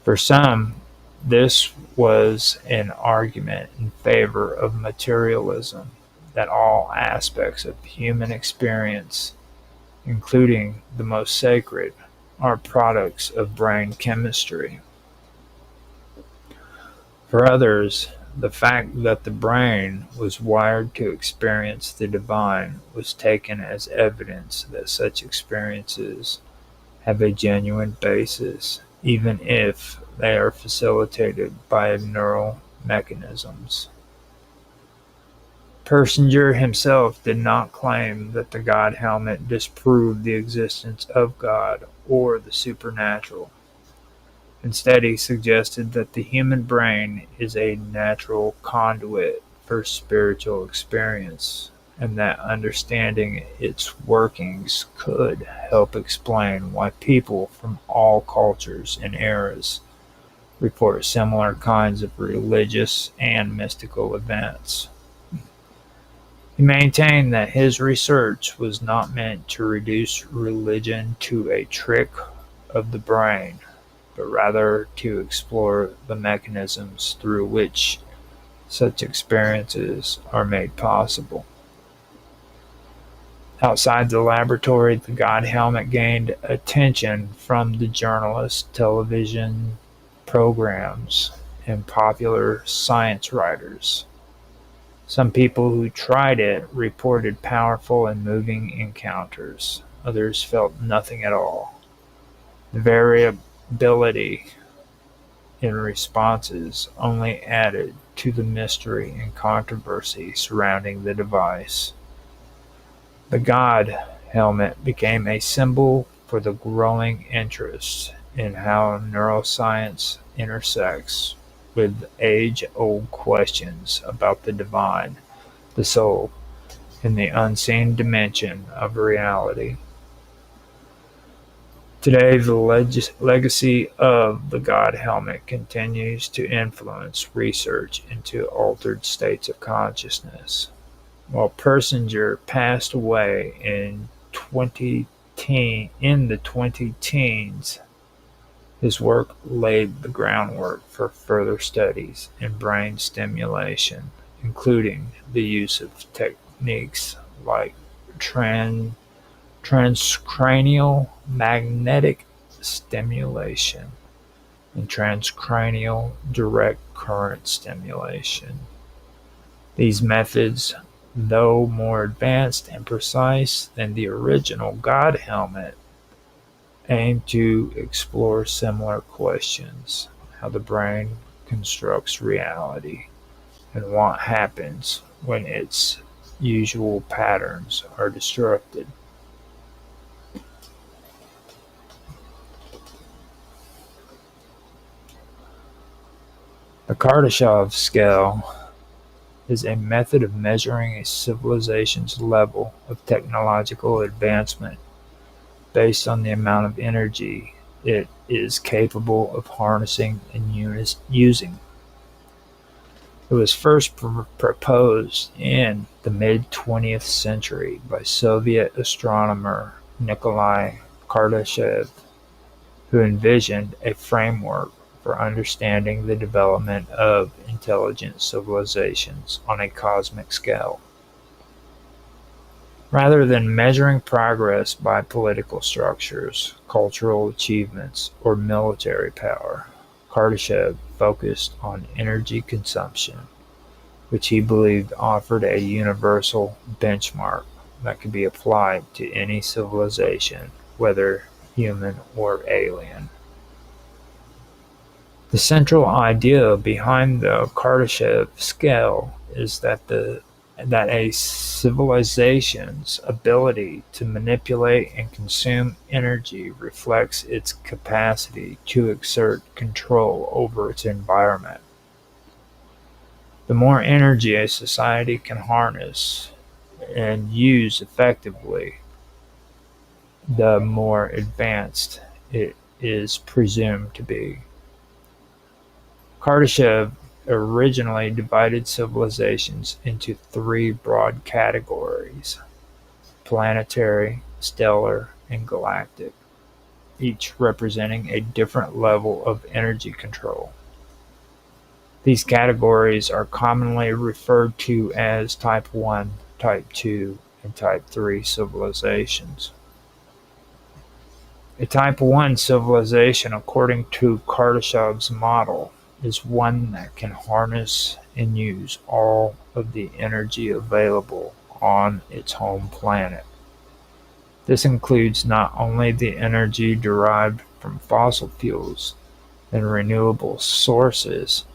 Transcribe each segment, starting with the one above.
For some, this was an argument in favor of materialism, that all aspects of human experience, including the most sacred, are products of brain chemistry. For others, the fact that the brain was wired to experience the divine was taken as evidence that such experiences have a genuine basis, even if they are facilitated by neural mechanisms. Persinger himself did not claim that the God helmet disproved the existence of God or the supernatural. Instead, he suggested that the human brain is a natural conduit for spiritual experience, and that understanding its workings could help explain why people from all cultures and eras report similar kinds of religious and mystical events. He maintained that his research was not meant to reduce religion to a trick of the brain, but rather to explore the mechanisms through which such experiences are made possible. Outside the laboratory, the God helmet gained attention from the journalists, television programs, and popular science writers. Some people who tried it reported powerful and moving encounters. Others felt nothing at all. The variability in responses only added to the mystery and controversy surrounding the device. The God helmet became a symbol for the growing interest in how neuroscience intersects with age-old questions about the divine, the soul, and the unseen dimension of reality. Today, the legacy of the God helmet continues to influence research into altered states of consciousness. While Persinger passed away in the 2010s, his work laid the groundwork for further studies in brain stimulation, including the use of techniques like transcranial magnetic stimulation and transcranial direct current stimulation. These methods, though more advanced and precise than the original God helmet, aim to explore similar questions: how the brain constructs reality, and what happens when its usual patterns are disrupted. The Kardashev scale is a method of measuring a civilization's level of technological advancement based on the amount of energy it is capable of harnessing and using. It was first proposed in the mid-20th century by Soviet astronomer Nikolai Kardashev, who envisioned a framework for understanding the development of intelligent civilizations on a cosmic scale. Rather than measuring progress by political structures, cultural achievements, or military power, Kardashev focused on energy consumption, which he believed offered a universal benchmark that could be applied to any civilization, whether human or alien. The central idea behind the Kardashev scale is that a civilization's ability to manipulate and consume energy reflects its capacity to exert control over its environment. The more energy a society can harness and use effectively, the more advanced it is presumed to be. Kardashev originally divided civilizations into three broad categories: planetary, stellar, and galactic. each representing a different level of energy control. These categories are commonly referred to as Type 1, Type 2, and Type 3 civilizations. A Type 1 civilization, according to Kardashov's model, is one that can harness and use all of the energy available on its home planet. This includes not only the energy derived from fossil fuels and renewable sources,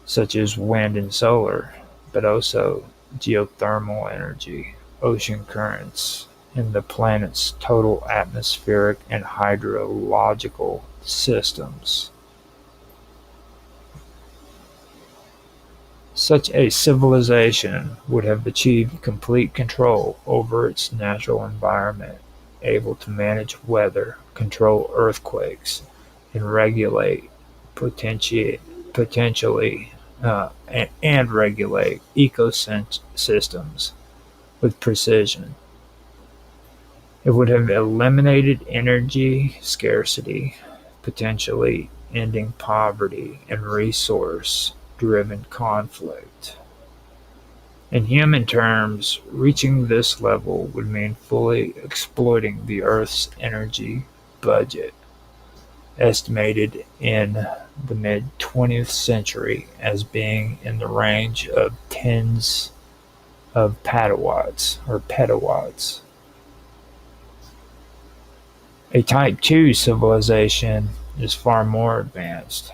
such as wind and solar, but also geothermal energy, ocean currents, and the planet's total atmospheric and hydrological systems. Such a civilization would have achieved complete control over its natural environment, able to manage weather, control earthquakes, and regulate potentially and regulate ecosystems with precision. It would have eliminated energy scarcity, potentially ending poverty and resource-driven conflict. In human terms, reaching this level would mean fully exploiting the Earth's energy budget, estimated in the mid-20th century as being in the range of tens of petawatts. A Type 2 civilization is far more advanced.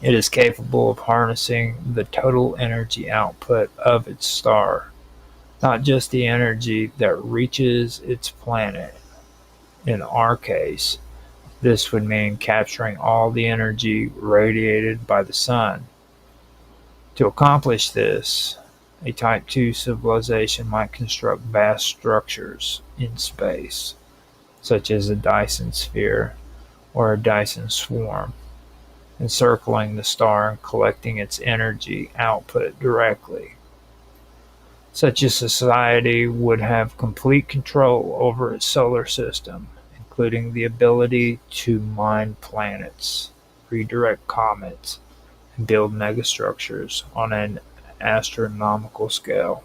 It is capable of harnessing the total energy output of its star, not just the energy that reaches its planet. In our case, this would mean capturing all the energy radiated by the sun. To accomplish this, a Type 2 civilization might construct vast structures in space, such as a Dyson sphere or a Dyson swarm, encircling the star and collecting its energy output directly. Such a society would have complete control over its solar system, including the ability to mine planets, redirect comets, and build megastructures on an astronomical scale.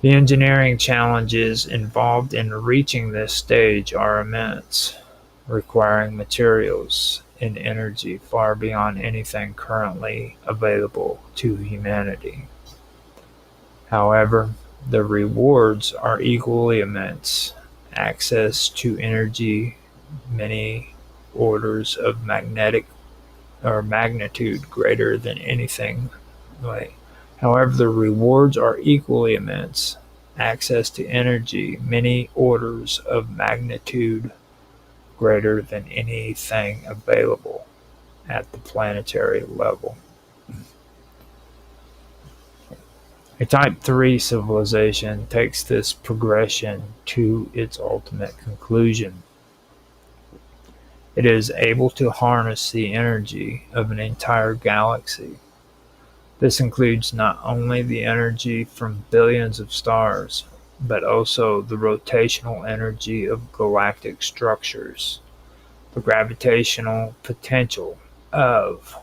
The engineering challenges involved in reaching this stage are immense, requiring materials and energy far beyond anything currently available to humanity. However, the rewards are equally immense. Access to energy many orders of magnitude greater than anything. However, the rewards are equally immense. Access to energy many orders of magnitude greater than anything available at the planetary level. A Type 3 civilization takes this progression to its ultimate conclusion. It is able to harness the energy of an entire galaxy. This includes not only the energy from billions of stars, but also the rotational energy of galactic structures, the gravitational potential of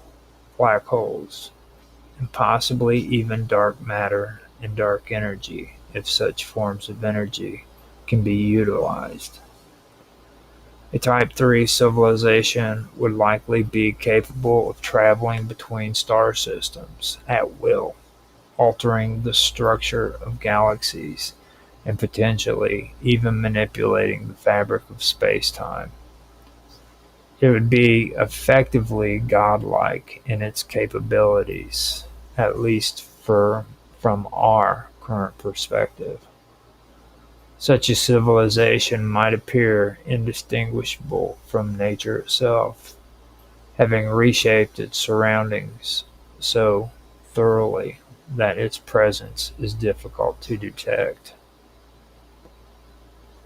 black holes, and possibly even dark matter and dark energy, if such forms of energy can be utilized. A Type 3 civilization would likely be capable of traveling between star systems at will, altering the structure of galaxies, and potentially even manipulating the fabric of space-time. It would be effectively godlike in its capabilities, at least from our current perspective. Such a civilization might appear indistinguishable from nature itself. having reshaped its surroundings so thoroughly that its presence is difficult to detect.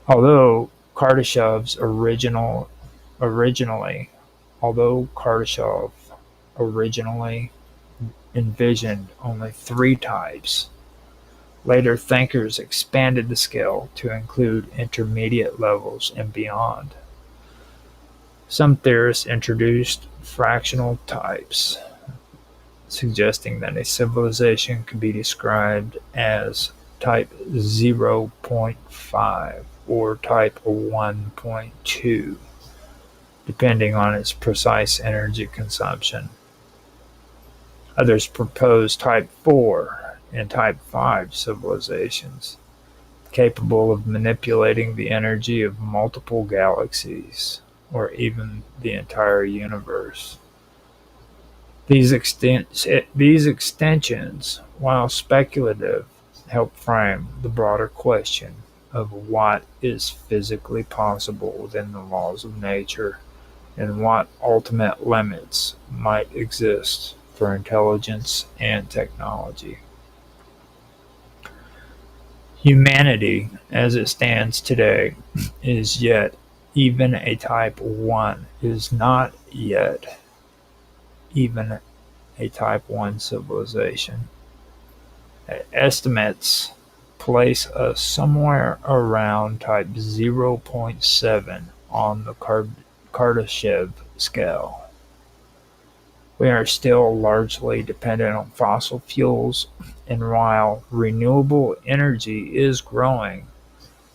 Although Kardashev's originally envisioned only three types, later thinkers expanded the scale to include intermediate levels and beyond. Some theorists introduced fractional types, suggesting that a civilization could be described as type 0.5 or type 1.2, depending on its precise energy consumption. Others propose type 4 and type 5 civilizations, capable of manipulating the energy of multiple galaxies or even the entire universe. These extensions, while speculative, help frame the broader question of what is physically possible within the laws of nature and what ultimate limits might exist for intelligence and technology. Humanity, as it stands today, is yet even a type 1, is not yet even a type 1 civilization. Estimates place us somewhere around type 0.7 on the Kardashev scale. We are still largely dependent on fossil fuels, and while renewable energy is growing,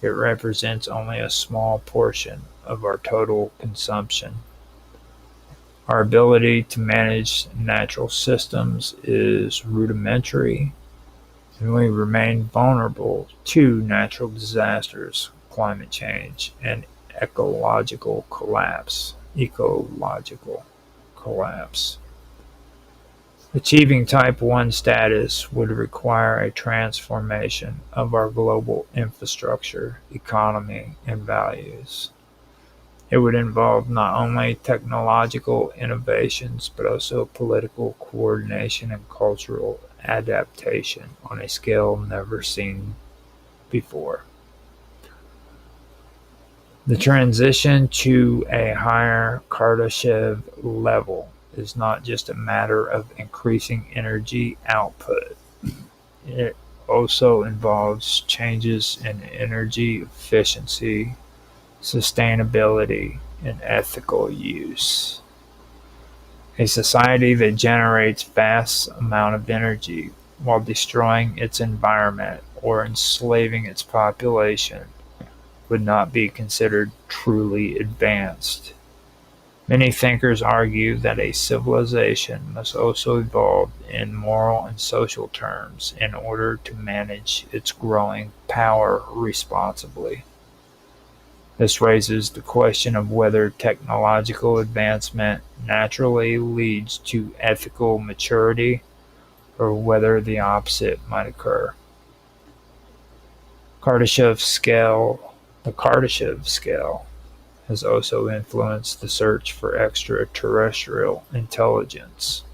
it represents only a small portion of our total consumption. Our ability to manage natural systems is rudimentary, and we remain vulnerable to natural disasters, climate change, and ecological collapse. Achieving type 1 status would require a transformation of our global infrastructure, economy, and values. It would involve not only technological innovations, but also political coordination and cultural adaptation on a scale never seen before. The transition to a higher Kardashev level is not just a matter of increasing energy output. It also involves changes in energy efficiency, sustainability, and ethical use. A society that generates vast amount of energy while destroying its environment or enslaving its population would not be considered truly advanced. Many thinkers argue that a civilization must also evolve in moral and social terms in order to manage its growing power responsibly. This raises the question of whether technological advancement naturally leads to ethical maturity or whether the opposite might occur. The Kardashev scale has also influenced the search for extraterrestrial intelligence.